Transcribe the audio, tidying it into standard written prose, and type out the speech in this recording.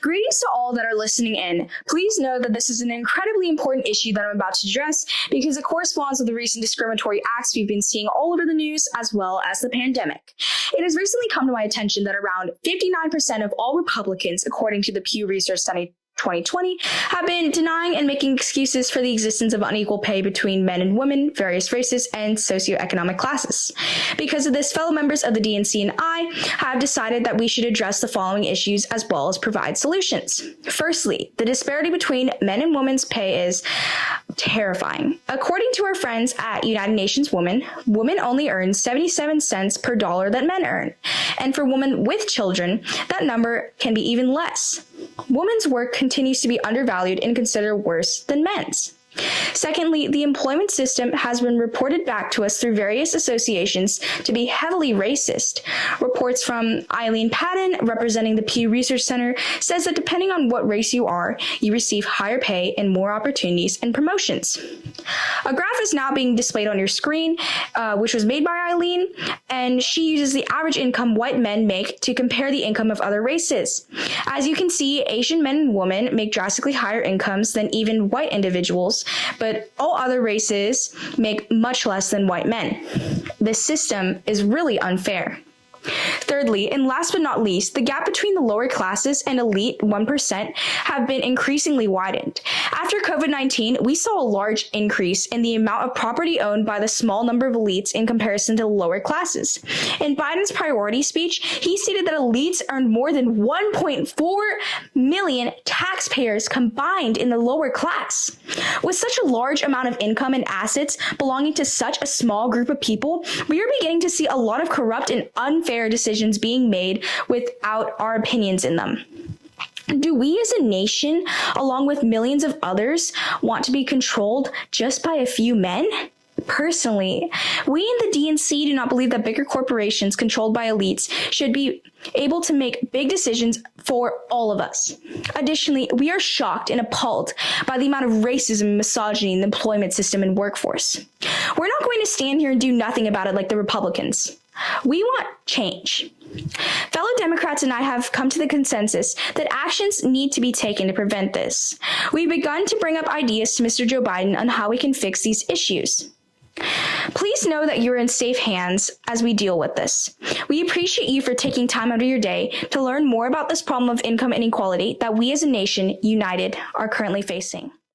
Greetings to all that are listening in. Please know that this is an incredibly important issue that I'm about to address because it corresponds with the recent discriminatory acts we've been seeing all over the news as well as the pandemic. It has recently come to my attention that around 59% of all Republicans, according to the Pew Research study 2020, have been denying and making excuses for the existence of unequal pay between men and women, various races, and socioeconomic classes. Because of this, fellow members of the DNC and I have decided that we should address the following issues as well as provide solutions. Firstly, the disparity between men and women's pay is terrifying. According to our friends at United Nations Women, women only earn 77 cents per dollar that men earn. And for women with children, that number can be even less. Women's work continues to be undervalued and considered worse than men's. Secondly, the employment system has been reported back to us through various associations to be heavily racist. Reports from Irene, representing the Pew Research Center, says that depending on what race you are, you receive higher pay and more opportunities and promotions. A graph is now being displayed on your screen, which was made by Irene, and she uses the average income white men make to compare the income of other races. As you can see, Asian men and women make drastically higher incomes than even white individuals, but all other races make much less than white men. This system is really unfair. Thirdly, and last but not least, the gap between the lower classes and elite 1% have been increasingly widened. After COVID-19, we saw a large increase in the amount of property owned by the small number of elites in comparison to the lower classes. In Biden's priority speech, he stated that elites earned more than 1.4 million taxpayers combined in the lower class. With such a large amount of income and assets belonging to such a small group of people, we are beginning to see a lot of corrupt and unfair decisions being made without our opinions in them. Do we as a nation, along with millions of others, want to be controlled just by a few men? Personally, we in the DNC do not believe that bigger corporations controlled by elites should be able to make big decisions for all of us. Additionally, we are shocked and appalled by the amount of racism and misogyny in the employment system and workforce. We're not going to stand here and do nothing about it like the Republicans. We want change. Fellow Democrats and I have come to the consensus that actions need to be taken to prevent this. We've begun to bring up ideas to Mr. Joe Biden on how we can fix these issues. Please know that you're in safe hands as we deal with this. We appreciate you for taking time out of your day to learn more about this problem of income inequality that we as a nation united are currently facing.